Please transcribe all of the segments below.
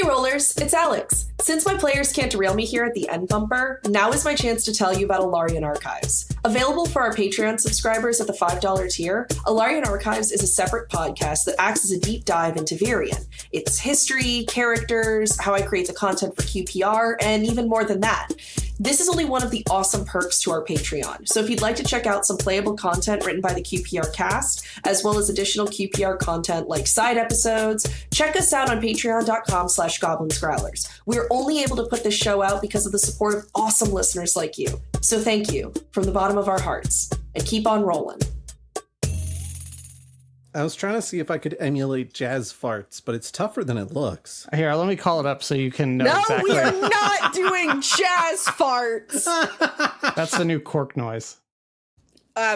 Rollers, it's Alex. Since my players can't derail me here at the end bumper, now is my chance to tell you about Alarian Archives. Available for our Patreon subscribers at the $5 tier, Alarian Archives is a separate podcast that acts as a deep dive into Virion. It's history, characters, how I create the content for QPR, and even more than that. This is only one of the awesome perks to our Patreon, so if you'd like to check out some playable content written by the QPR cast, as well as additional QPR content like side episodes, check us out on patreon.com/Goblins and Growlers. We're only able to put this show out because of the support of awesome listeners like you. So thank you, from the bottom of our hearts, and keep on rolling. I was trying to see if I could emulate jazz farts, but it's tougher than it looks. Here, let me call it up so you can know No, exactly. we are not doing jazz farts. That's the new cork noise.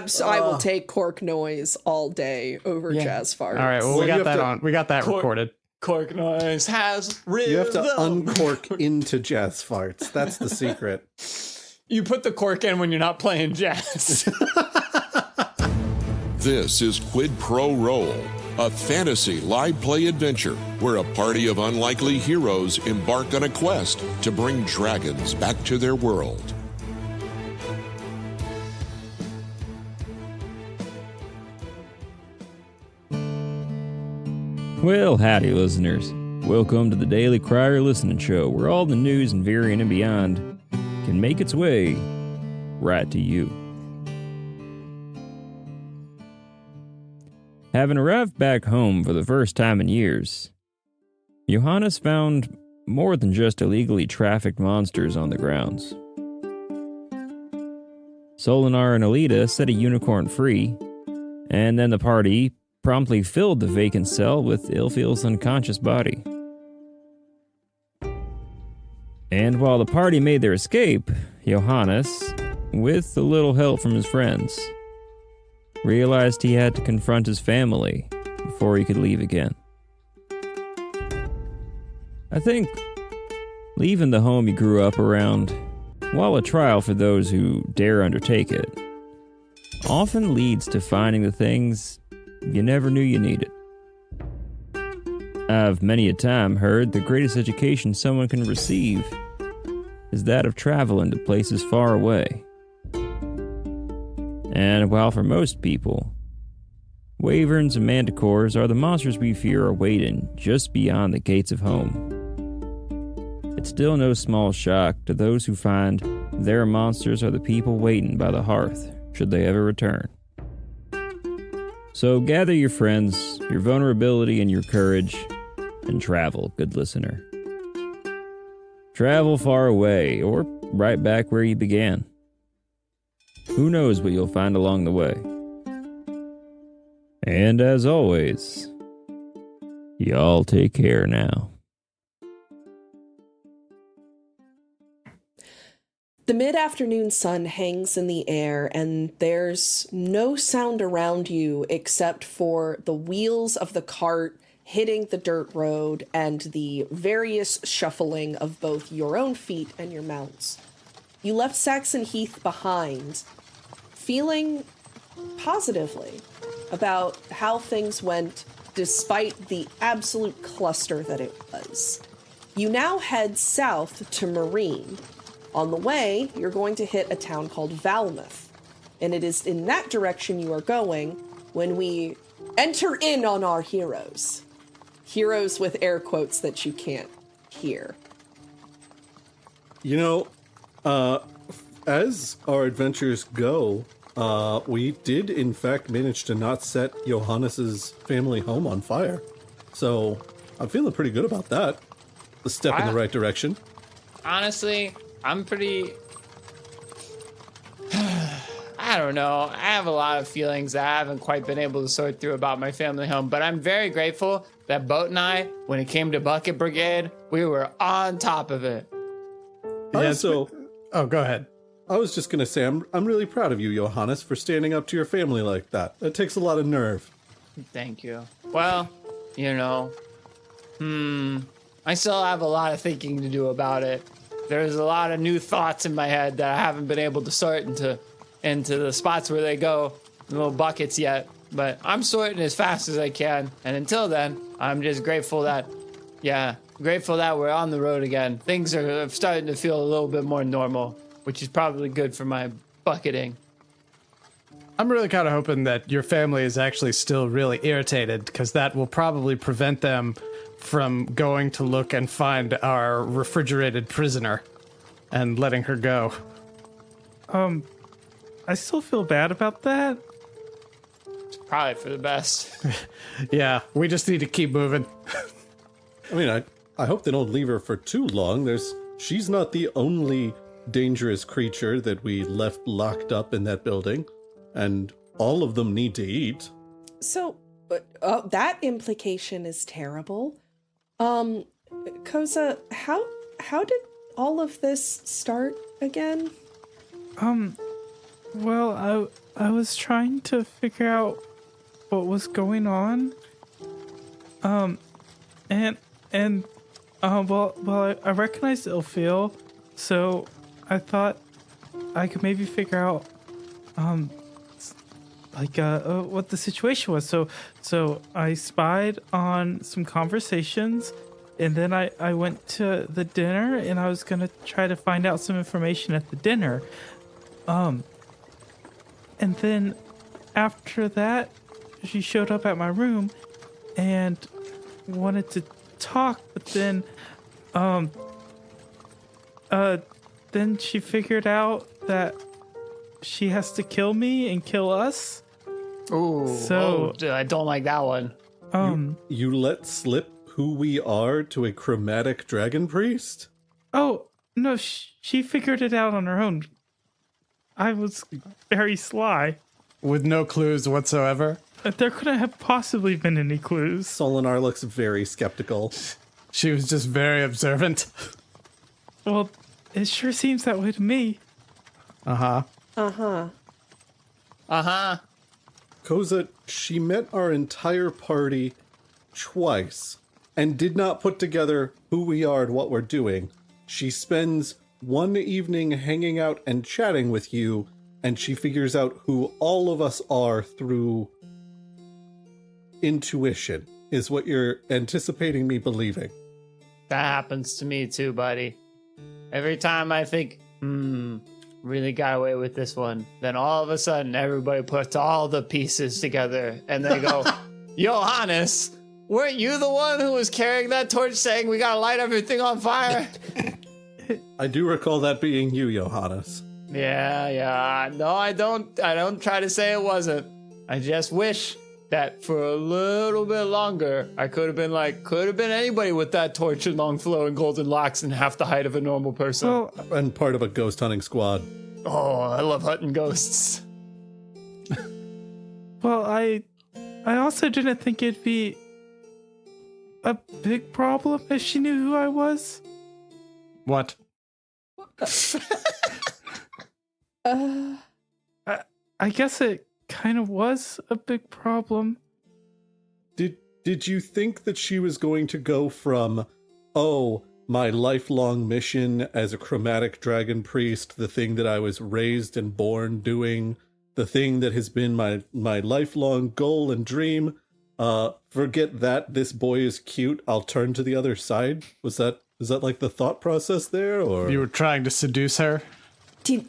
So I will take cork noise all day over jazz farts. All right, well, we got that on. We got that recorded. Cork noise has rhythm. You have to uncork into jazz farts. That's the secret. You put the cork in when you're not playing jazz. This is Quid Pro Roll, a fantasy live play adventure where a party of unlikely heroes embark on a quest to bring dragons back to their world. Well, howdy, listeners. Welcome to the Daily Crier Listening Show, where all the news in Virion and beyond can make its way right to you. Having arrived back home for the first time in years, Johannes found more than just illegally trafficked monsters on the grounds. Solinar and Alita set a unicorn free, and then the party promptly filled the vacant cell with Ilfil's unconscious body. And while the party made their escape, Johannes, with a little help from his friends, realized he had to confront his family before he could leave again. I think leaving the home you grew up around, while a trial for those who dare undertake it, often leads to finding the things you never knew you needed. I've many a time heard the greatest education someone can receive is that of traveling to places far away. And while for most people, wyverns and manticores are the monsters we fear are waiting just beyond the gates of home, it's still no small shock to those who find their monsters are the people waiting by the hearth should they ever return. So gather your friends, your vulnerability, and your courage, and travel, good listener. Travel far away, or right back where you began. Who knows what you'll find along the way. And as always, y'all take care now. The mid-afternoon sun hangs in the air, and there's no sound around you except for the wheels of the cart hitting the dirt road and the various shuffling of both your own feet and your mounts. You left Saxon Heath behind, feeling positively about how things went despite the absolute cluster that it was. You now head south to Marine. On the way, you're going to hit a town called Valmouth, and it is in that direction you are going when we enter in on our heroes. Heroes with air quotes that you can't hear. You know, as our adventures go, we did in fact manage to not set Johannes's family home on fire. So I'm feeling pretty good about that. A step in the right direction. Honestly, I'm pretty... I don't know. I have a lot of feelings that I haven't quite been able to sort through about my family home, but I'm very grateful that Boat and I, when it came to Bucket Brigade, we were on top of it. Yeah, so... Oh, go ahead. I was just going to say, I'm really proud of you, Johannes, for standing up to your family like that. That takes a lot of nerve. Thank you. Well, you know, I still have a lot of thinking to do about it. There's a lot of new thoughts in my head that I haven't been able to sort into the spots where they go, the little buckets yet. But I'm sorting as fast as I can. And until then, I'm just grateful that Yeah, grateful that we're on the road again. Things are starting to feel a little bit more normal, which is probably good for my bucketing. I'm really kind of hoping that your family is actually still really irritated, because that will probably prevent them from going to look and find our refrigerated prisoner and letting her go. I still feel bad about that. It's probably for the best. Yeah, we just need to keep moving. I mean, I hope they don't leave her for too long. She's not the only dangerous creature that we left locked up in that building, and all of them need to eat. So, that implication is terrible. Koza, how did all of this start again? Well, I was trying to figure out what was going on. Well, I recognized Ilfil, so I thought I could maybe figure out, what the situation was. So I spied on some conversations, and then I went to the dinner, and I was gonna try to find out some information at the dinner. And then after that, she showed up at my room and wanted to talk, but then she figured out that she has to kill me and kill us. Ooh, I don't like that one. You let slip who we are to a chromatic dragon priest? Oh, no, she figured it out on her own. I was very sly. With no clues whatsoever? There couldn't have possibly been any clues. Solinar looks very skeptical. She was just very observant. Well, it sure seems that way to me. Uh-huh. Uh-huh. Uh-huh. Koza, she met our entire party twice and did not put together who we are and what we're doing. She spends one evening hanging out and chatting with you, and she figures out who all of us are through intuition, is what you're anticipating me believing. That happens to me too, buddy. Every time I think, really got away with this one, then all of a sudden everybody puts all the pieces together and they go, Johannes, weren't you the one who was carrying that torch saying we gotta light everything on fire? I do recall that being you, Johannes. Yeah. No, I don't try to say it wasn't. I just wish that for a little bit longer, I could have been anybody with that torch and long flowing golden locks and half the height of a normal person. Well, And part of a ghost hunting squad. Oh, I love hunting ghosts. well, I also didn't think it'd be a big problem if she knew who I was. What? I guess it kind of was a big problem. Did you think that she was going to go from, oh, my lifelong mission as a chromatic dragon priest, the thing that I was raised and born doing, the thing that has been my lifelong goal and dream, forget that, this boy is cute, I'll turn to the other side? Is that like the thought process there, or? You were trying to seduce her? Did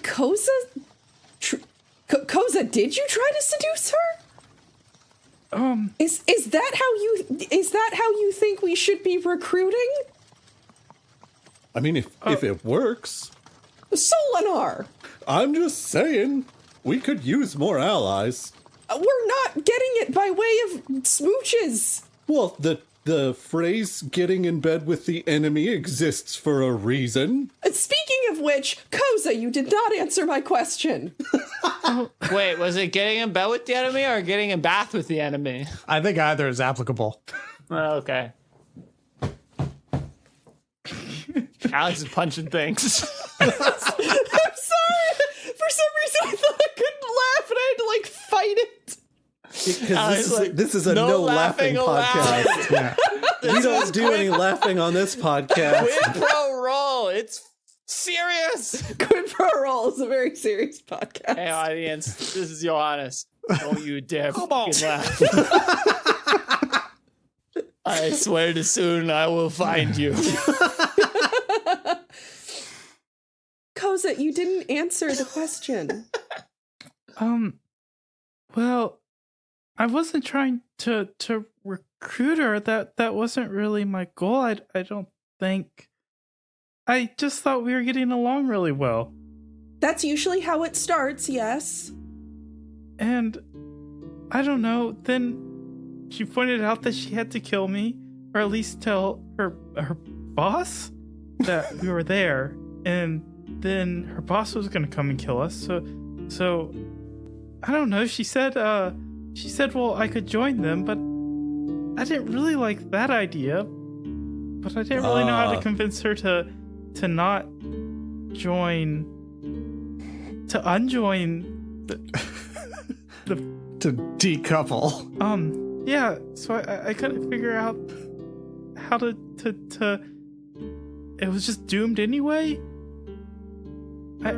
Koza... Koza, did you try to seduce her? Is that how you think we should be recruiting? I mean, if it works. Solinar! I'm just saying, we could use more allies. We're not getting it by way of smooches. Well, the phrase getting in bed with the enemy exists for a reason. Speaking of which, Koza, you did not answer my question. Wait, was it getting in bed with the enemy or getting in bath with the enemy? I think either is applicable. Okay. Alex is punching things. I'm sorry. For some reason, I thought I couldn't laugh and I had to, fight it. Because this is a no laughing podcast. Yeah. We don't do any laughing on this podcast. Quid pro roll. It's serious. Quid pro roll is a very serious podcast. Hey, audience, this is Johannes. Don't you dare fucking laugh. I swear to soon I will find you. Koza, you didn't answer the question. Well, I wasn't trying to recruit her. That wasn't really my goal. I don't think. I just thought we were getting along really well. That's usually how it starts, yes. And I don't know, then she pointed out that she had to kill me, or at least tell her boss that we were there, and then her boss was gonna come and kill us. So I don't know. She said, well, I could join them, but I didn't really like that idea. But I didn't really know how to convince her to not join, to unjoin the To decouple. Yeah, so I couldn't figure out how to it was just doomed anyway. I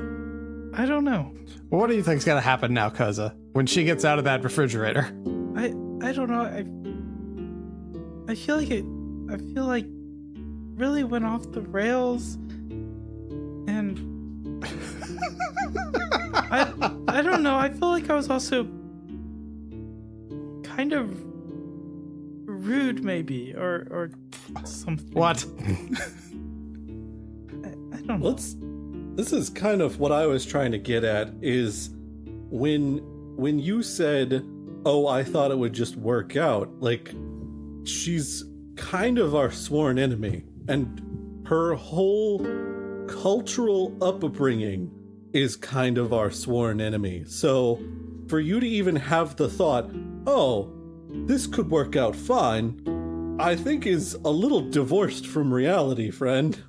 don't know. Well, what do you think's gonna happen now, Koza, when she gets out of that refrigerator? I don't know. I feel like really went off the rails, and I don't know. I feel like I was also kind of rude, maybe, or something. What? I don't know. This is kind of what I was trying to get at, is when you said, oh, I thought it would just work out, like, she's kind of our sworn enemy, and her whole cultural upbringing is kind of our sworn enemy. So for you to even have the thought, oh, this could work out fine, I think is a little divorced from reality, friend.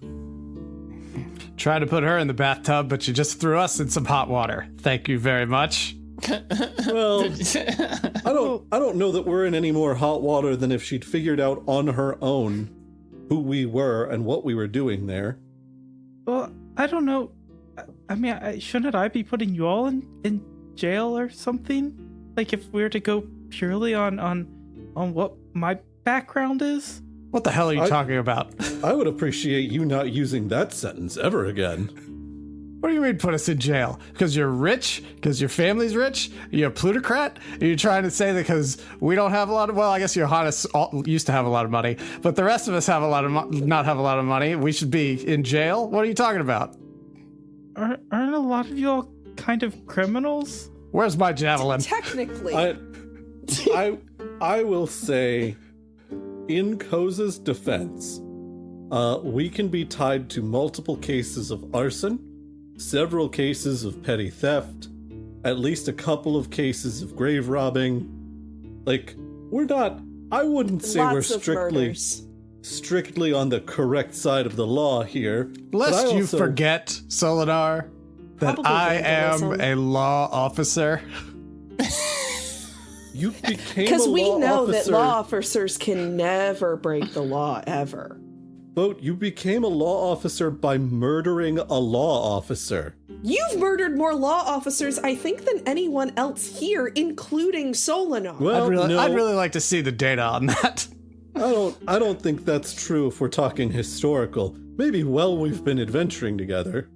Tried to put her in the bathtub, but you just threw us in some hot water. Thank you very much. Well, I don't know that we're in any more hot water than if she'd figured out on her own who we were and what we were doing there. Well, I don't know. I mean, shouldn't I be putting you all in jail or something? Like, if we were to go purely on what my background is? What the hell are you talking about? I would appreciate you not using that sentence ever again. What do you mean put us in jail? Because you're rich? Because your family's rich? Are you a plutocrat? Are you trying to say that because we don't have a lot of... Well, I guess Johannes used to have a lot of money, but the rest of us have a lot of not have a lot of money. We should be in jail? What are you talking about? Aren't a lot of you all kind of criminals? Where's my javelin? Technically. I will say, in Koza's defense, we can be tied to multiple cases of arson, several cases of petty theft, at least a couple of cases of grave robbing. Like, we're not... I wouldn't say Lots we're of strictly on the correct side of the law here. Lest you forget, Solinar, that Probably I am vandalism. a law officer. You became a Because we law know officer. that law officers can never break the law, ever. Boat, you became a law officer by murdering a law officer. You've murdered more law officers, I think, than anyone else here, including Solinar. Well, I'd really like to see the data on that. I don't think that's true if we're talking historical. Maybe while we've been adventuring together.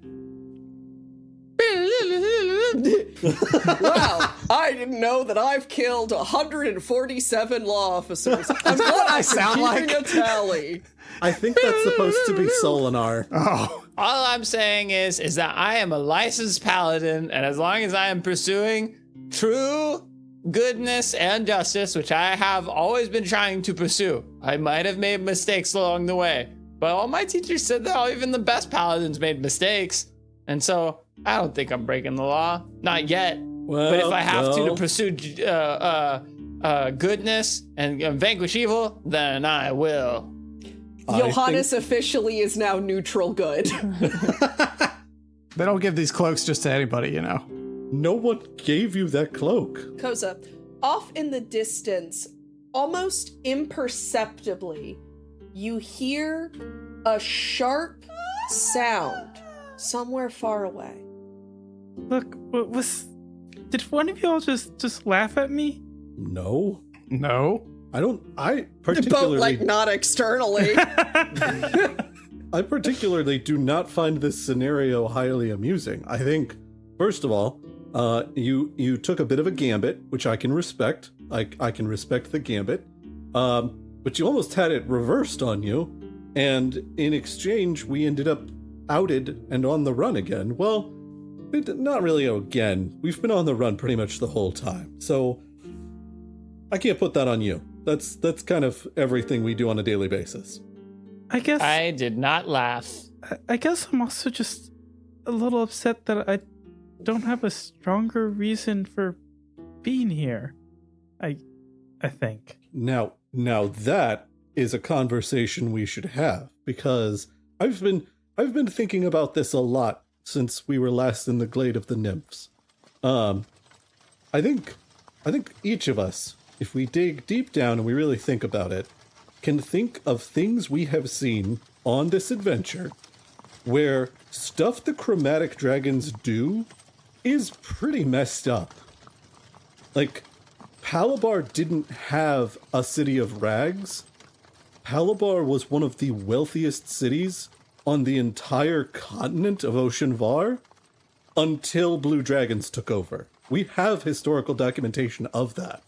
Wow, I didn't know that I've killed 147 law officers. I'm glad I sound keeping like? a tally. I think that's supposed to be Solinar. Oh, All I'm saying is that I am a licensed paladin, and as long as I am pursuing true goodness and justice, which I have always been trying to pursue, I might have made mistakes along the way, but all my teachers said that even the best paladins made mistakes, and so I don't think I'm breaking the law. Not yet. Well, but if I have to well. pursue goodness and vanquish evil, then I will. Johannes officially is now neutral good. they don't give these cloaks just to anybody, you know. No one gave you that cloak. Koza, off in the distance, almost imperceptibly, you hear a sharp sound somewhere far away. Look, did one of y'all just laugh at me? No. No. I The particularly boat, like, not externally. I particularly do not find this scenario highly amusing. I think, first of all, you took a bit of a gambit, which I can respect. I can respect the gambit. But you almost had it reversed on you, and in exchange, we ended up outed and on the run again. Well, not really again. We've been on the run pretty much the whole time, so I can't put that on you. That's kind of everything we do on a daily basis. I guess I did not laugh. I guess I'm also just a little upset that I don't have a stronger reason for being here. I think. Now that is a conversation we should have, because I've been thinking about this a lot since we were last in the Glade of the Nymphs. I think each of us, if we dig deep down and we really think about it, can think of things we have seen on this adventure where stuff the chromatic dragons do is pretty messed up. Like, Palabar didn't have a city of rags. Palabar was one of the wealthiest cities on the entire continent of Ocean Var until Blue Dragons took over. We have historical documentation of that.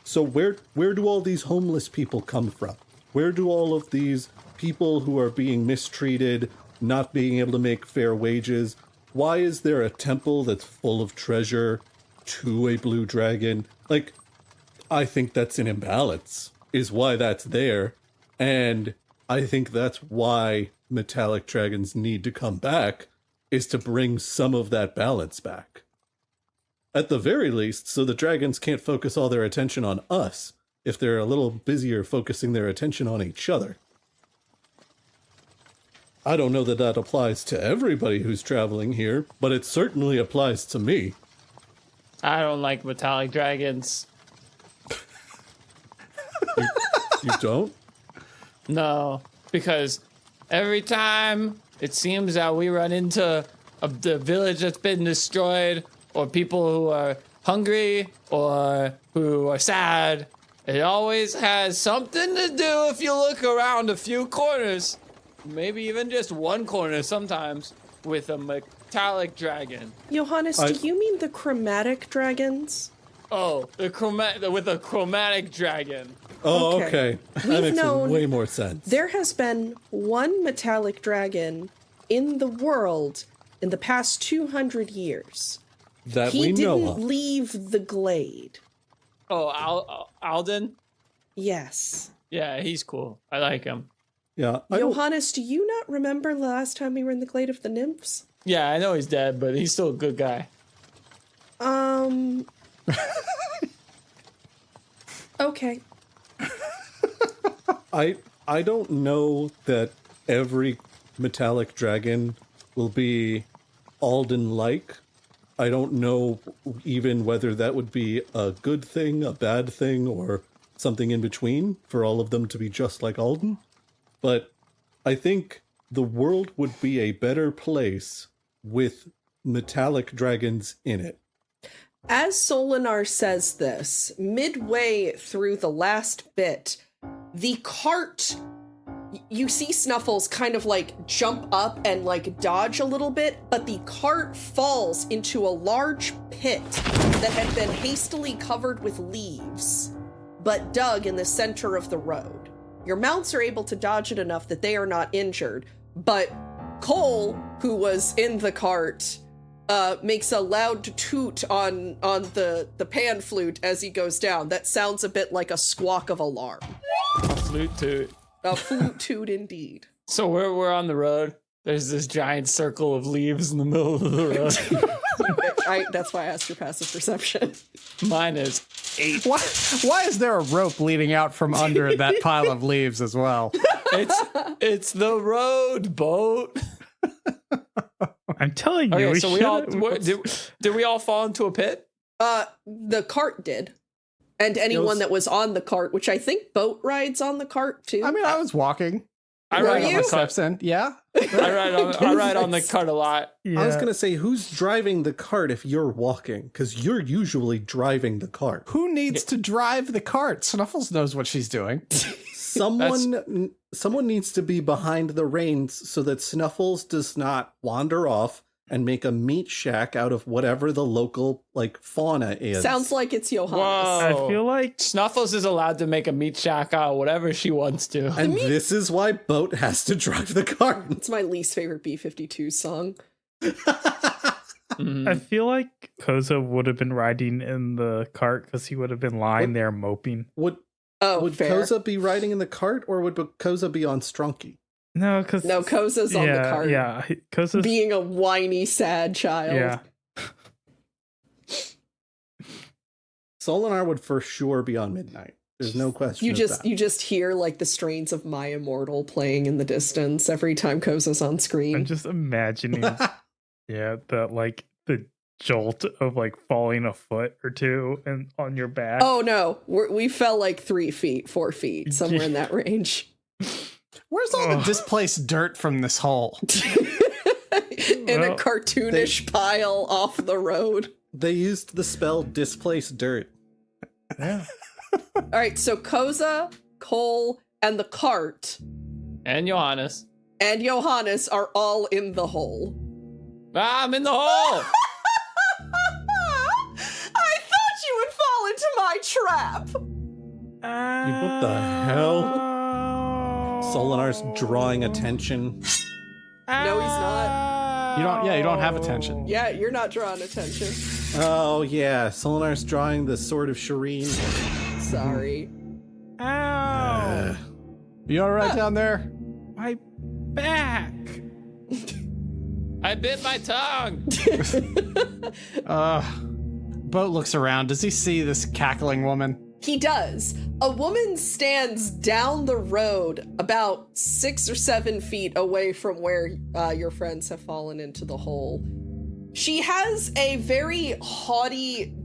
So where do all these homeless people come from? Where do all of these people who are being mistreated, not being able to make fair wages, why is there a temple that's full of treasure to a blue dragon? Like, I think that's an imbalance, is why that's there. And I think that's why metallic dragons need to come back, is to bring some of that balance back. At the very least, so the dragons can't focus all their attention on us, if they're a little busier focusing their attention on each other. I don't know that that applies to everybody who's traveling here, but it certainly applies to me. I don't like metallic dragons. You don't? No, because every time it seems that we run into the village that's been destroyed, or people who are hungry, or who are sad, it always has something to do if you look around a few corners, maybe even just one corner sometimes, with a metallic dragon. Johannes, do you mean the chromatic dragons? Oh, with a chromatic dragon. Oh, Okay. okay. That We've makes known way more sense. There has been one metallic dragon in the world in the past 200 years. That He we know didn't of. leave the glade. Oh, Alden? Yes. Yeah, he's cool. I like him. Yeah, I don't, Johannes, do you not remember the last time we were in the glade of the nymphs? Yeah, I know he's dead, but he's still a good guy. Okay. I don't know that every metallic dragon will be Alden-like. I don't know even whether that would be a good thing, a bad thing, or something in between for all of them to be just like Alden. But I think the world would be a better place with metallic dragons in it. As Solinar says this, midway through the last bit, the cart, you see Snuffles kind of like jump up and like dodge a little bit, but the cart falls into a large pit that had been hastily covered with leaves, but dug in the center of the road. Your mounts are able to dodge it enough that they are not injured, but Cole, who was in the cart, makes a loud toot on the pan flute as he goes down. That sounds a bit like a squawk of alarm. A flute toot. A flute toot indeed. So we're on the road. There's this giant circle of leaves in the middle of the road. That's why I asked your passive perception. Mine is 8. Why is there a rope leading out from under that pile of leaves as well? It's the road, boat. I'm telling you. Okay, so did we all fall into a pit? The cart did. And anyone that was on the cart, which I think Boat rides on the cart too. I mean, I was walking. I Were ride on you? the cart. Steps in. Yeah. I ride on the cart a lot. Yeah. I was going to say, who's driving the cart if you're walking? Because you're usually driving the cart. Who needs to drive the cart? Snuffles knows what she's doing. Someone needs to be behind the reins so that Snuffles does not wander off and make a meat shack out of whatever the local fauna is. Sounds like it's Johannes. Whoa. I feel like Snuffles is allowed to make a meat shack out of whatever she wants to. And this is why Boat has to drive the cart. It's my least favorite B-52 song. I feel like Koza would have been riding in the cart because he would have been lying there moping. Would Fair. Koza be riding in the cart, or would Koza be on Strunky? No, because Koza's on the cart. Yeah, Koza's Being a whiny, sad child. yeah. Solinar would for sure be on Midnight. There's no question. You of just that. you just hear like the strains of My Immortal playing in the distance every time Koza's on screen. I'm just imagining, the jolt of falling a foot or two and on your back. Oh no, we fell 3 feet, 4 feet, somewhere in that range. Where's all the displaced dirt from this hole? In a cartoonish pile off the road. They used the spell displace dirt. Yeah. All right, so Koza, Cole, and the cart And Johannes. and Johannes are all in the hole. Ah, I'm in the hole. I thought you would fall into my trap. What the hell? Solinar's drawing attention. No, he's not. You don't have attention. Yeah, you're not drawing attention. Oh yeah, Solinar's drawing the sword of Shireen. Sorry. Ow! You all right down there? My back. I bit my tongue. Boat looks around. Does he see this cackling woman? He does. A woman stands down the road about 6 or 7 feet away from where your friends have fallen into the hole. She has a very haughty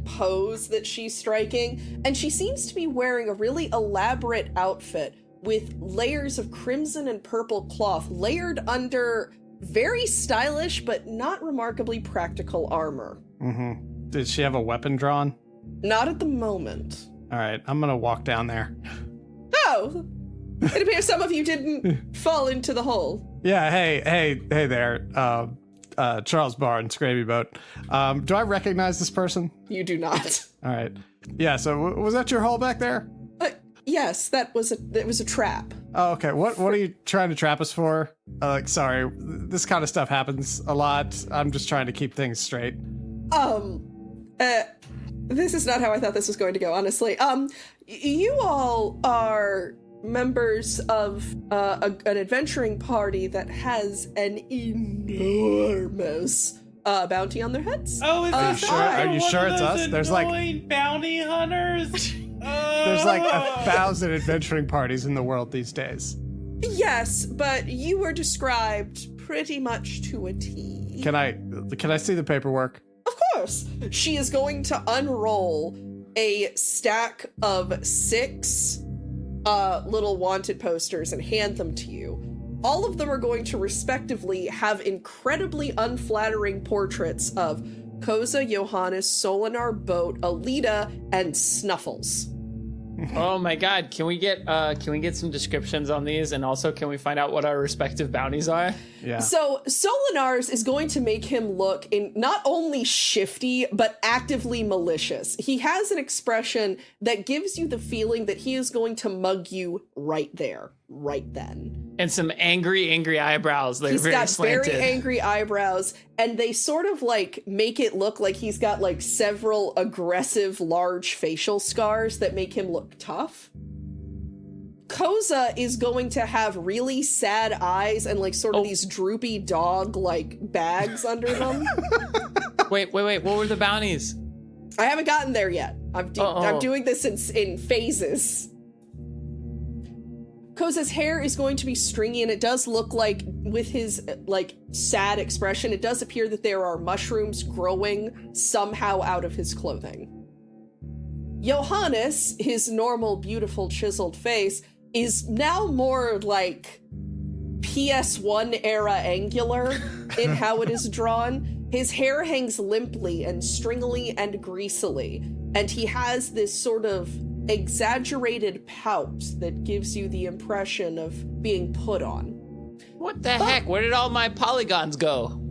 pose that she's striking, and she seems to be wearing a really elaborate outfit with layers of crimson and purple cloth layered under very stylish but not remarkably practical armor. Mm-hmm. Did she have a weapon drawn? Not at the moment. All right, I'm gonna walk down there. Oh, it appears some of you didn't fall into the hole. Yeah, hey there, Charles Barnes, Gravy Boat. Do I recognize this person? You do not. All right. Yeah. So was that your hole back there? Yes, that was a trap. Oh, okay. What are you trying to trap us for? Sorry, this kind of stuff happens a lot. I'm just trying to keep things straight. This is not how I thought this was going to go, honestly. You all are members of an adventuring party that has an enormous bounty on their heads. Oh, is this Are you sure it's us? There's bounty hunters. There's 1,000 adventuring parties in the world these days. Yes, but you were described pretty much to a T. Can I see the paperwork? Of course. She is going to unroll a stack of 6 little wanted posters and hand them to you. All of them are going to respectively have incredibly unflattering portraits of Koza, Johannes, Solinar, Boat, Alita, and Snuffles. Oh my god, can we get some descriptions on these, and also can we find out what our respective bounties are? Yeah. So Solinar's is going to make him look not only shifty, but actively malicious. He has an expression that gives you the feeling that he is going to mug you right there, right then. And some angry eyebrows. They're He's very got slanted. very angry eyebrows, and they sort of make it look like he's got several aggressive large facial scars that make him look tough. Koza is going to have really sad eyes and these droopy dog bags under them. Wait, what were the bounties? I haven't gotten there yet. I'm doing this in phases. Koza's hair is going to be stringy, and it does look like, with his sad expression, it does appear that there are mushrooms growing somehow out of his clothing. Johannes, his normal, beautiful, chiseled face, is now more like PS1 era angular in how it is drawn. His hair hangs limply and stringily and greasily, and he has this sort of exaggerated pout that gives you the impression of being put on. What the heck? Where did all my polygons go?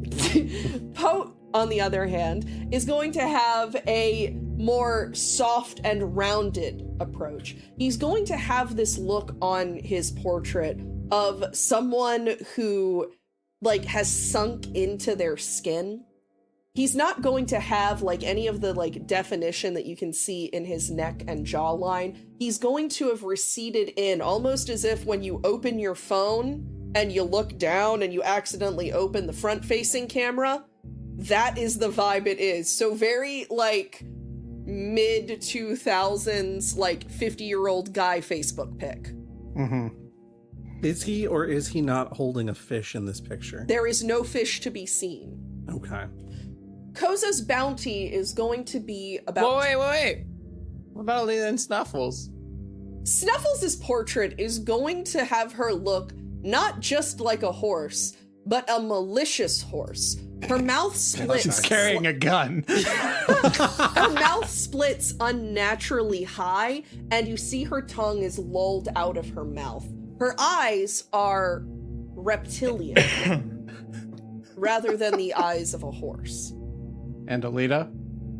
Pout, on the other hand, is going to have a more soft and rounded approach. He's going to have this look on his portrait of someone who, like, has sunk into their skin. He's not going to have, like, any of the, like, definition that you can see in his neck and jawline. He's going to have receded in, almost as if when you open your phone and you look down and you accidentally open the front-facing camera, that is the vibe it is. So very, like, mid-2000s, like, 50-year-old guy Facebook pic. Mm-hmm. Is he or is he not holding a fish in this picture? There is no fish to be seen. Okay. Koza's bounty is going to be about... Wait. What about Alita and Snuffles? Snuffles' portrait is going to have her look not just like a horse, but a malicious horse. Her mouth splits. She's carrying a gun. Her mouth splits unnaturally high, and you see her tongue is lulled out of her mouth. Her eyes are reptilian, rather than the eyes of a horse. And Alita?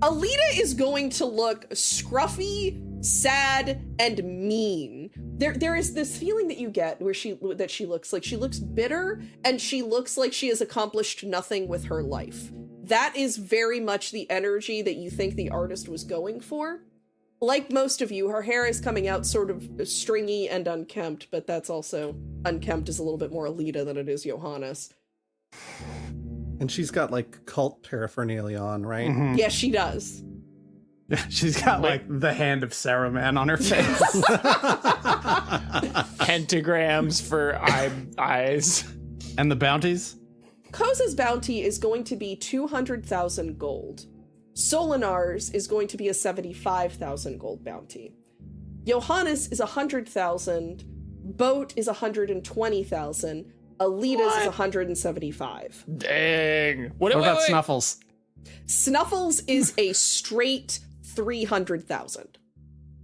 Alita is going to look scruffy, sad, and mean. There is this feeling that you get where she looks bitter, and she looks like she has accomplished nothing with her life. That is very much the energy that you think the artist was going for. Like most of you, her hair is coming out sort of stringy and unkempt, but that's also, unkempt is a little bit more Alita than it is Johannes. And she's got, like, cult paraphernalia on, right? Mm-hmm. Yes, she does. She's got, like, the hand of Saruman on her face. Pentagrams for eyes. And the bounties? Koza's bounty is going to be 200,000 gold. Solinar's is going to be a 75,000 gold bounty. Johannes is 100,000. Boat is 120,000. Alita's is 175. Dang. What about Snuffles? Snuffles is a straight 300,000.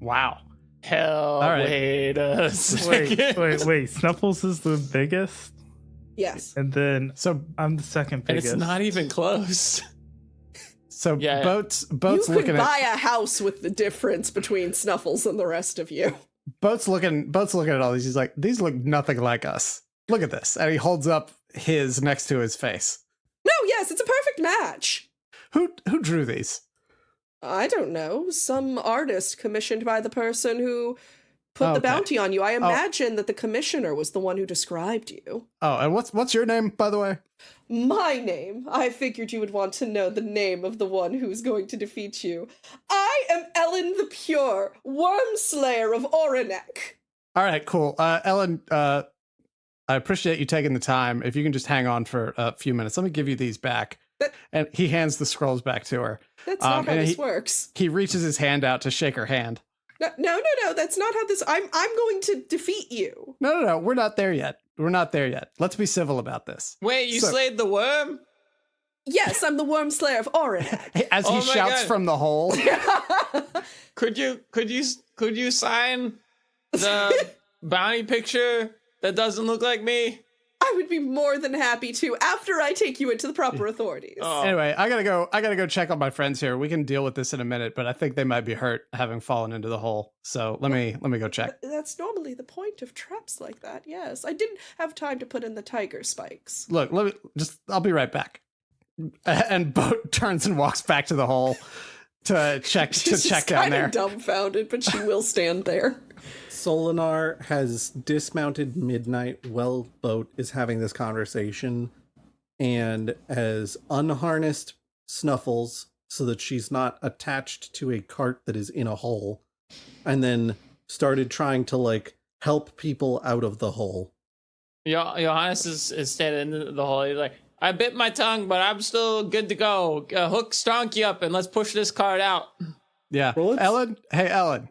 Wow. Hell, right. wait a second. Wait. Snuffles is the biggest? Yes. And then So I'm the second And biggest. it's not even close. Yeah. Boat's You looking could buy at a house with the difference between Snuffles and the rest of you. Boat's looking at all these. He's like, these look nothing like us. Look at this. And he holds up his next to his face. No, yes, it's a perfect match. Who drew these? I don't know. Some artist commissioned by the person who put the Okay. bounty on you. I imagine that the commissioner was the one who described you. Oh, and what's your name, by the way? My name. I figured you would want to know the name of the one who's going to defeat you. I am Ellen the Pure, Wormslayer of Oranek. All right, cool. Ellen, I appreciate you taking the time. If you can just hang on for a few minutes, let me give you these back. And he hands the scrolls back to her. That's not how and this works. He reaches his hand out to shake her hand. No, that's not how this... I'm going to defeat you. No, we're not there yet. Let's be civil about this. Wait, you slayed the worm? Yes, I'm the Wormslayer of Oranek. As he Oh my shouts God. from the hole. Could you sign the bounty picture that doesn't look like me? I would be more than happy to after I take you into the proper authorities. Oh. Anyway, I gotta go check on my friends here. We can deal with this in a minute, but I think they might be hurt having fallen into the hole. So let me go check. That's normally the point of traps like that, yes. I didn't have time to put in the tiger spikes. Look, I'll be right back. And Boat turns and walks back to the hole to check She's check just down kind there. of dumbfounded, but she will stand there. Solinar has dismounted midnight while Boat is having this conversation and has unharnessed Snuffles so that she's not attached to a cart that is in a hole, and then started trying to, like, help people out of the hole. Johannes is standing in the hole. He's like, I bit my tongue, but I'm still good to go. Hook Stronky up and let's push this cart out. Yeah. Well, Ellen? Hey, Ellen.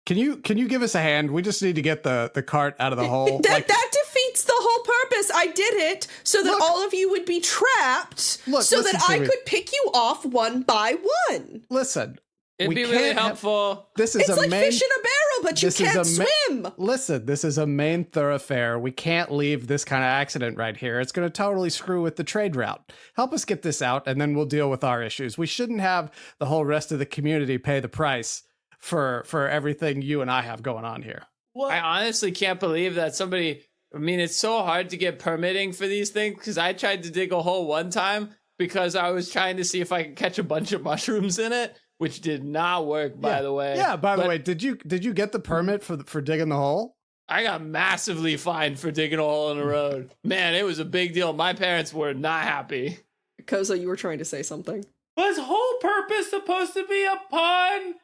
Can you give us a hand? We just need to get the cart out of the hole. That defeats the whole purpose. I did it so that all of you would be trapped, so that I could pick you off one by one. Listen. It'd be really helpful. This is it's like fish in a barrel, but you can't swim. Listen, this is a main thoroughfare. We can't leave this kind of accident right here. It's going to totally screw with the trade route. Help us get this out, and then we'll deal with our issues. We shouldn't have the whole rest of the community pay the price for everything you and I have going on here. What? I honestly can't believe that somebody... I mean, it's so hard to get permitting for these things, because I tried to dig a hole one time because I was trying to see if I could catch a bunch of mushrooms in it, which did not work, by the way. Yeah, by the way, did you get the permit for digging the hole? I got massively fined for digging a hole in the road. Man, it was a big deal. My parents were not happy. Koza, you were trying to say something. Was whole purpose supposed to be a pun?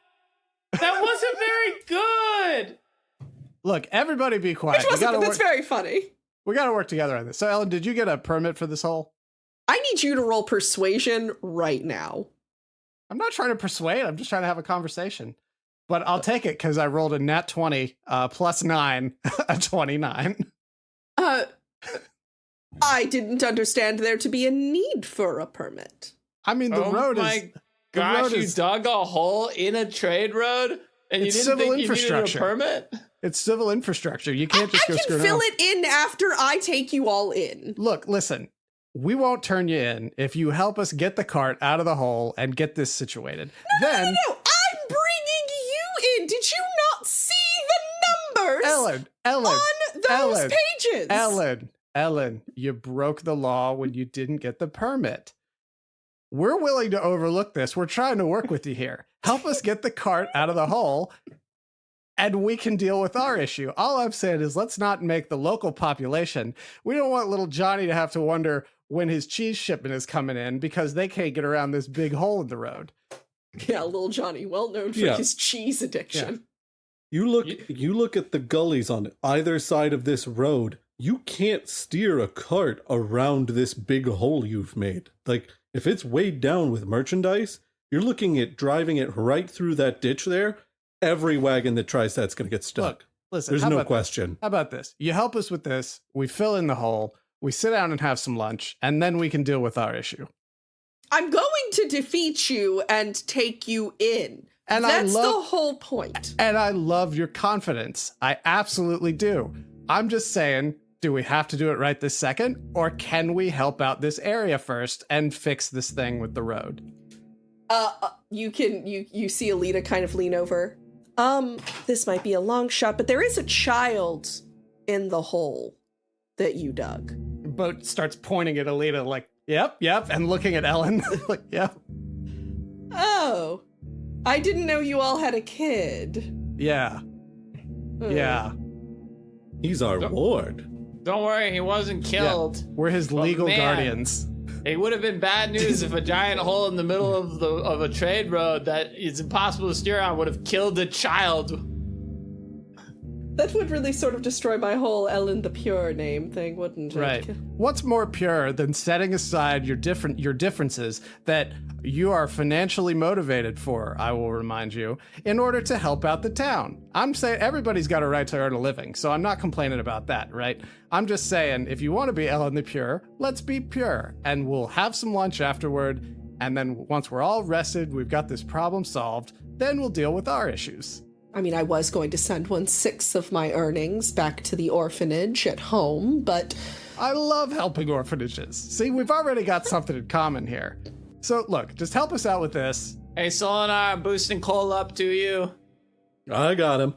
That wasn't very good. Look, everybody be quiet. That's very funny. We got to work together on this. So, Ellen, did you get a permit for this hole? I need you to roll persuasion right now. I'm not trying to persuade. I'm just trying to have a conversation. But I'll take it because I rolled a nat 20 plus 9, a 29. I didn't understand there to be a need for a permit. I mean, the road is... Oh my gosh, you dug a hole in a trade road and you didn't think you needed a permit? It's civil infrastructure. You can't just go screw around. I can fill it in after I take you all in. Look, listen. We won't turn you in if you help us get the cart out of the hole and get this situated. No, I'm bringing you in. Did you not see the numbers on those pages? Ellen, you broke the law when you didn't get the permit. We're willing to overlook this. We're trying to work with you here. Help us get the cart out of the hole, and we can deal with our issue. All I'm saying is let's not make the local population. We don't want little Johnny to have to wonder when his cheese shipment is coming in because they can't get around this big hole in the road. Yeah, little Johnny, well known for his cheese addiction. Yeah. You look at the gullies on either side of this road. You can't steer a cart around this big hole you've made. Like, if it's weighed down with merchandise, you're looking at driving it right through that ditch there. Every wagon that tries that's going to get stuck. Look, listen, there's no question. How about this? You help us with this. We fill in the hole. We sit down and have some lunch, and then we can deal with our issue. I'm going to defeat you and take you in. And that's the whole point. And I love your confidence. I absolutely do. I'm just saying, do we have to do it right this second? Or can we help out this area first and fix this thing with the road? You see Alita kind of lean over. This might be a long shot, but there is a child in the hole that you dug. Boat starts pointing at Alita like, yep, and looking at Ellen like, yep. Oh, I didn't know you all had a kid. Yeah. Yeah. He's our ward. Don't worry, he wasn't killed. Yeah. We're his legal guardians. It would have been bad news if a giant hole in the middle of a trade road that is impossible to steer on would have killed a child. That would really sort of destroy my whole Ellen the Pure name thing, wouldn't it? Right. What's more pure than setting aside your differences that you are financially motivated for, I will remind you, in order to help out the town? I'm saying everybody's got a right to earn a living, so I'm not complaining about that, right? I'm just saying, if you want to be Ellen the Pure, let's be pure, and we'll have some lunch afterward, and then once we're all rested, we've got this problem solved, then we'll deal with our issues. I mean, I was going to send 1/6 of my earnings back to the orphanage at home, but... I love helping orphanages. See, we've already got something in common here. So, look, just help us out with this. Hey, Solinar, I'm boosting Cole up to you. I got him.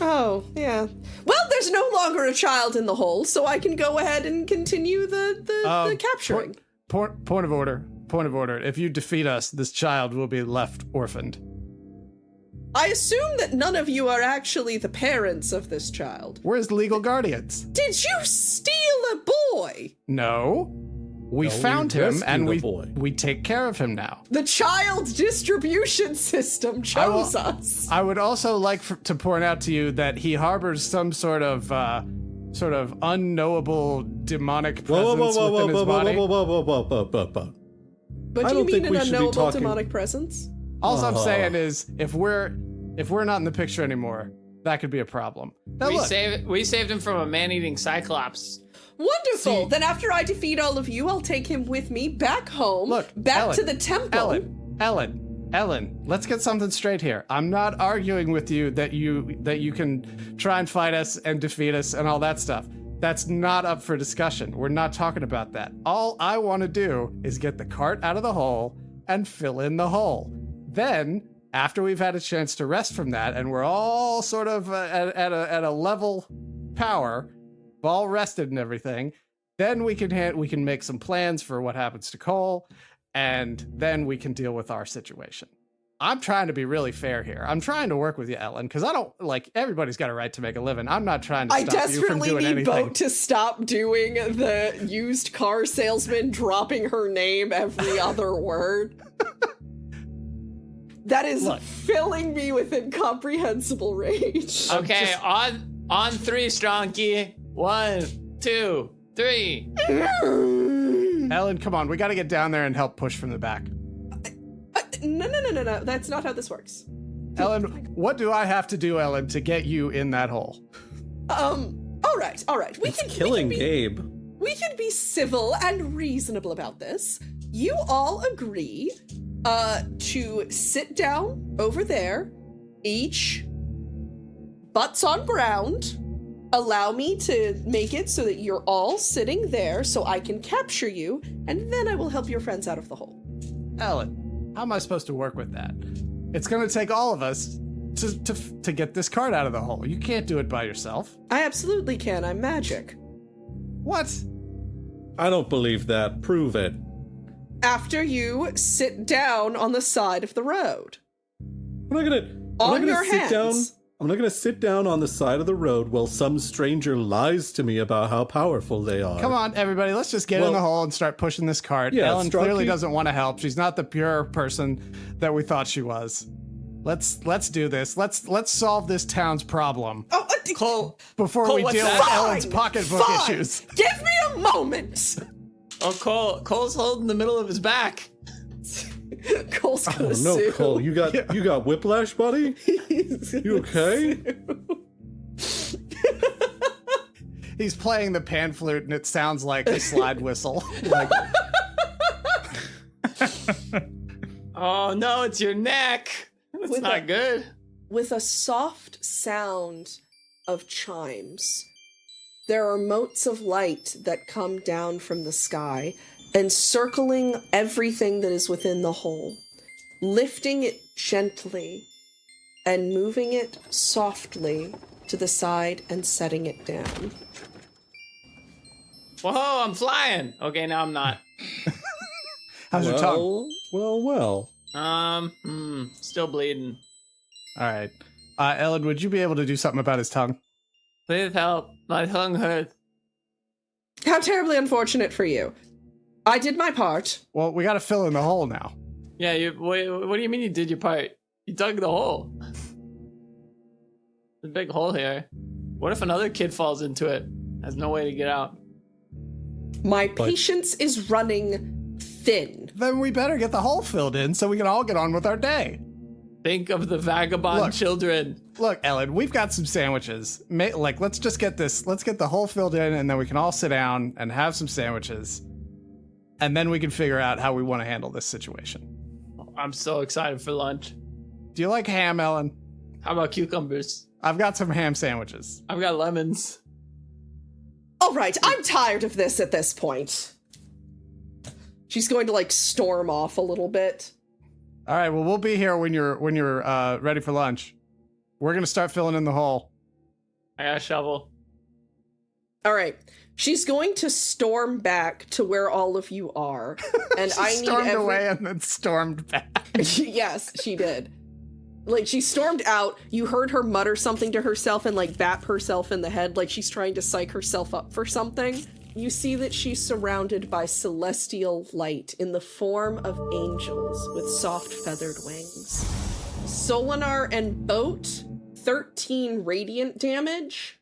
Oh, yeah. Well, there's no longer a child in the hole, so I can go ahead and continue the capturing. Point of order. If you defeat us, this child will be left orphaned. I assume that none of you are actually the parents of this child. We're his legal guardians. Did you steal a boy? No. We found him, and we take care of him now. The child distribution system chose us. I would also like to point out to you that he harbors some sort of unknowable demonic presence within his body. Whoa. But do you mean an unknowable demonic presence? All I'm saying is, if we're If we're not in the picture anymore, that could be a problem. Now, We saved him from a man-eating cyclops. Wonderful. Then after I defeat all of you, I'll take him with me back home, back to the temple. Ellen, let's get something straight here. I'm not arguing with you that you can try and fight us and defeat us and all that stuff. That's not up for discussion. We're not talking about that. All I want to do is get the cart out of the hole and fill in the hole. Then, after we've had a chance to rest from that, and we're all sort of at a level power, all rested and everything, then we can make some plans for what happens to Cole, and then we can deal with our situation. I'm trying to be really fair here. I'm trying to work with you, Ellen, because I don't everybody's got a right to make a living. I'm not trying to stop you from doing anything. I desperately need Boat to stop doing the used car salesman dropping her name every other word. That is filling me with incomprehensible rage. Okay, on 3, Stronky. 1, 2, 3. Ellen, come on. We got to get down there and help push from the back. No. That's not how this works. Ellen, what do I have to do, Ellen, to get you in that hole? All right. Gabe. We can be civil and reasonable about this. You all agree to sit down over there, each butts on ground. Allow me to make it so that you're all sitting there so I can capture you, and then I will help your friends out of the hole. Ellen, how am I supposed to work with that? It's going to take all of us to get this cart out of the hole. You can't do it by yourself. I absolutely can. I'm magic. What? I don't believe that. Prove it. After you sit down on the side of the road. I'm not gonna sit down on the side of the road while some stranger lies to me about how powerful they are. Come on, everybody, let's just get in the hole and start pushing this cart. Yeah, Ellen clearly doesn't want to help. She's not the pure person that we thought she was. Let's do this. Let's solve this town's problem. Cole, before we deal with Ellen's pocketbook issues. Give me a moment. Oh, Cole's holding the middle of his back. Cole's gonna sue. Cole, you got whiplash, buddy? You okay? He's playing the pan flute and it sounds like a slide whistle. Oh no, it's your neck. That's not good. With a soft sound of chimes, there are motes of light that come down from the sky, encircling everything that is within the hole, lifting it gently and moving it softly to the side and setting it down. Whoa, I'm flying. Okay, now I'm not. How's your tongue? Well. Still bleeding. All right. Ellen, would you be able to do something about his tongue? Please help. My tongue hurts. How terribly unfortunate for you. I did my part. Well, we got to fill in the hole now. Yeah, what do you mean you did your part? You dug the hole. There's a big hole here. What if another kid falls into it? Has no way to get out. My patience is running thin. Then we better get the hole filled in so we can all get on with our day. Think of the vagabond children. Look, Ellen, we've got some sandwiches. Let's just get this. Let's get the hole filled in, and then we can all sit down and have some sandwiches. And then we can figure out how we want to handle this situation. I'm so excited for lunch. Do you like ham, Ellen? How about cucumbers? I've got some ham sandwiches. I've got lemons. All right, I'm tired of this at this point. She's going to storm off a little bit. All right, well, we'll be here when you're ready for lunch. We're going to start filling in the hole. I got a shovel. All right. She's going to storm back to where all of you are. And I need stormed away and then stormed back. Yes, she did. She stormed out. You heard her mutter something to herself and bap herself in the head like she's trying to psych herself up for something. You see that she's surrounded by celestial light in the form of angels with soft feathered wings. Solinar and Boat, 13 radiant damage.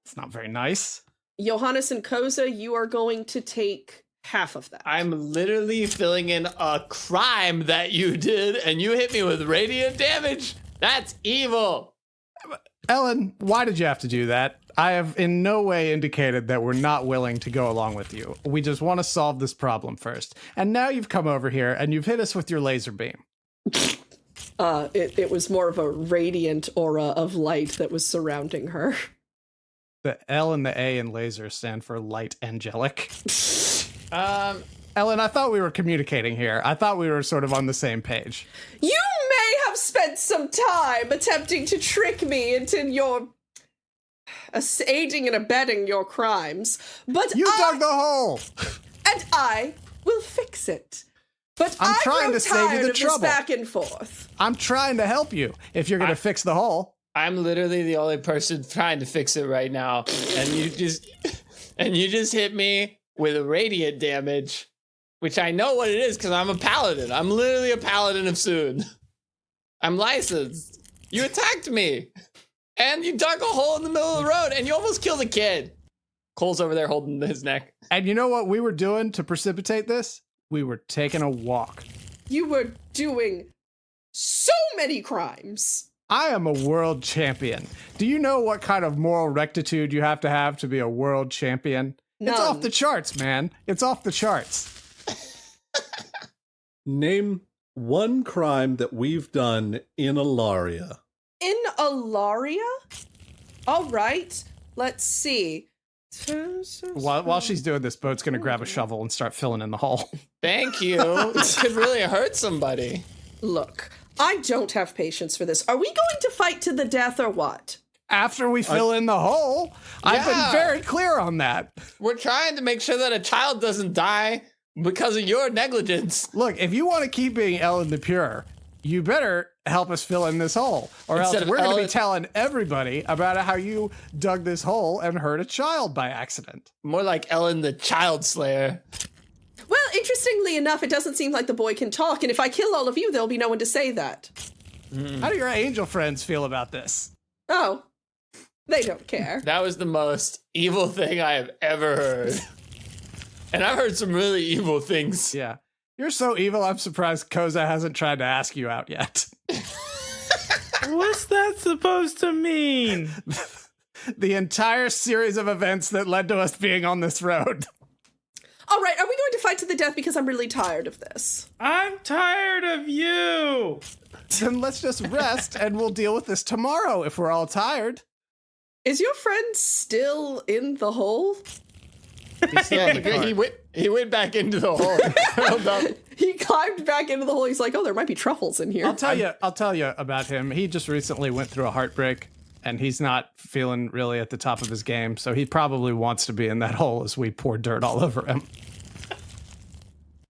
It's not very nice. Johannes and Koza, you are going to take half of that. I'm literally filling in a crime that you did, and you hit me with radiant damage. That's evil. Ellen, why did you have to do that? I have in no way indicated that we're not willing to go along with you. We just want to solve this problem first. And now you've come over here and you've hit us with your laser beam. It was more of a radiant aura of light that was surrounding her. The L and the A in laser stand for light angelic. Ellen, I thought we were communicating here. I thought we were sort of on the same page. You may have spent some time attempting to trick me into your aiding and abetting your crimes, but You dug the hole! And I will fix it. But I'm trying to save you the of trouble. This back and forth. I'm trying to help you if you're going to fix the hole. I'm literally the only person trying to fix it right now, and you just hit me with a radiant damage, which I know what it is because I'm a paladin. I'm literally a paladin of Soon. I'm licensed. You attacked me, and you dug a hole in the middle of the road, and you almost killed a kid. Cole's over there holding his neck. And you know what we were doing to precipitate this? We were taking a walk. You were doing so many crimes. I am a world champion. Do you know what kind of moral rectitude you have to be a world champion? None. It's off the charts, man. It's off the charts. Name one crime that we've done in Alaria. In Alaria? All right. Let's see. While she's doing this, Boat's going to grab a shovel and start filling in the hole. Thank you. This could really hurt somebody. Look, I don't have patience for this. Are we going to fight to the death or what? After we fill in the hole, I've been very clear on that. We're trying to make sure that a child doesn't die because of your negligence. Look, if you want to keep being Ellen the Pure, you better help us fill in this hole, or Instead else of we're going to be Ellen- telling everybody about how you dug this hole and hurt a child by accident. More like Ellen the Child Slayer. Well, interestingly enough, it doesn't seem like the boy can talk, and if I kill all of you, there'll be no one to say that. How do your angel friends feel about this? Oh, they don't care. That was the most evil thing I have ever heard. And I've heard some really evil things. Yeah. You're so evil, I'm surprised Koza hasn't tried to ask you out yet. What's that supposed to mean? The entire series of events that led to us being on this road. All right, are we going to fight to the death because I'm really tired of this? I'm tired of you. Then let's just rest and we'll deal with this tomorrow if we're all tired. Is your friend still in the hole? He went back into the hole. He climbed back into the hole. He's like, oh, there might be truffles in here. I'll tell you about him. He just recently went through a heartbreak and he's not feeling really at the top of his game. So he probably wants to be in that hole as we pour dirt all over him.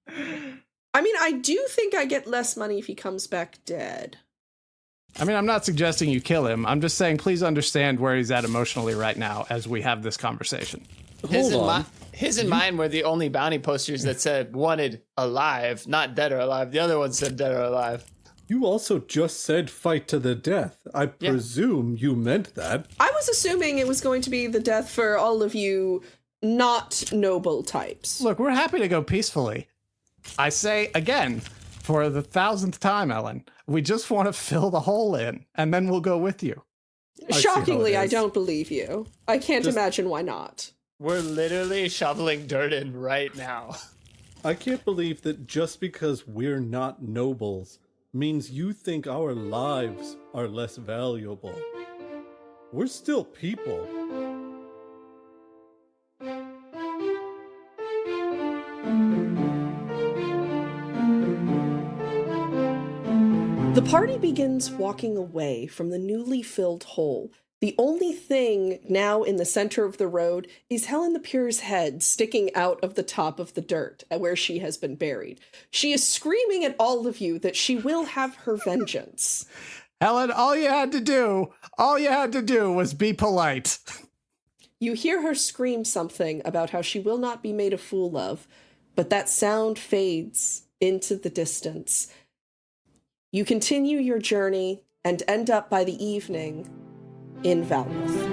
I mean, I do think I get less money if he comes back dead. I mean, I'm not suggesting you kill him. I'm just saying, please understand where he's at emotionally right now as we have this conversation. His and mine were the only bounty posters that said wanted alive, not dead or alive. The other one said dead or alive. You also just said fight to the death. I presume you meant that. I was assuming it was going to be the death for all of you not noble types. Look, we're happy to go peacefully. I say again, for the 1,000th time, Ellen, we just want to fill the hole in, and then we'll go with you. Shockingly, I don't believe you. I can't imagine why not. We're literally shoveling dirt in right now. I can't believe that just because we're not nobles means you think our lives are less valuable. We're still people. The party begins walking away from the newly filled hole. The only thing now in the center of the road is Helen the Pure's head sticking out of the top of the dirt where she has been buried. She is screaming at all of you that she will have her vengeance. Helen, all you had to do was be polite. You hear her scream something about how she will not be made a fool of, but that sound fades into the distance. You continue your journey and end up by the evening in Valmouth.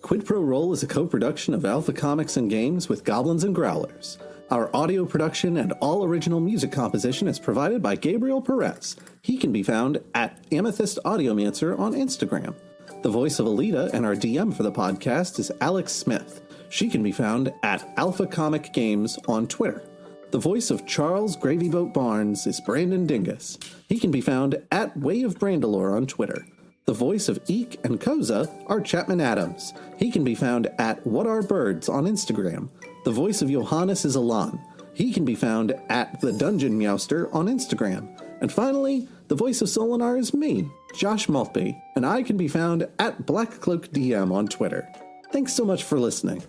Quid Pro Roll is a co-production of Alpha Comics and Games with Goblins and Growlers. Our audio production and all original music composition is provided by Gabriel Perez. He can be found at Amethyst Audiomancer on Instagram. The voice of Alita and our DM for the podcast is Alex Smith. She can be found at Alpha Comic Games on Twitter. The voice of Charles Gravy Boat Barnes is Brandon Dingus. He can be found at Way of Brandalore on Twitter. The voice of Eek and Koza are Chapman Adams. He can be found at What Are Birds on Instagram. The voice of Johannes is Alan. He can be found at The Dungeon Meowster on Instagram. And finally, the voice of Solinar is me, Josh Maltby, and I can be found at BlackCloakDM on Twitter. Thanks so much for listening.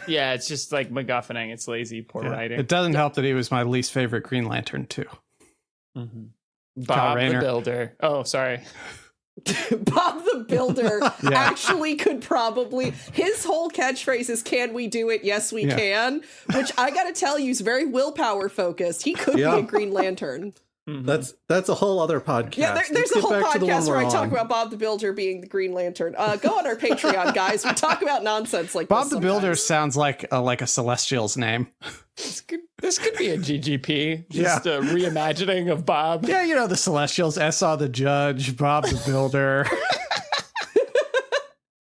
Yeah, it's just like MacGuffining. It's lazy, poor writing. It doesn't help that he was my least favorite Green Lantern, too. Mm-hmm. Bob the Builder. Oh, sorry. Bob the Builder actually could probably, his whole catchphrase is, can we do it? Yes, we can. Which I gotta tell you is very willpower focused. He could be a Green Lantern. Mm-hmm. That's a whole other podcast. Yeah, there's a whole podcast where I talk about Bob the Builder being the Green Lantern. Go on our Patreon, guys. We talk about nonsense like Bob this the Builder sounds like a Celestial's name. This could be a GGP. Just a reimagining of Bob. Yeah, the Celestials, Esau the Judge, Bob the Builder.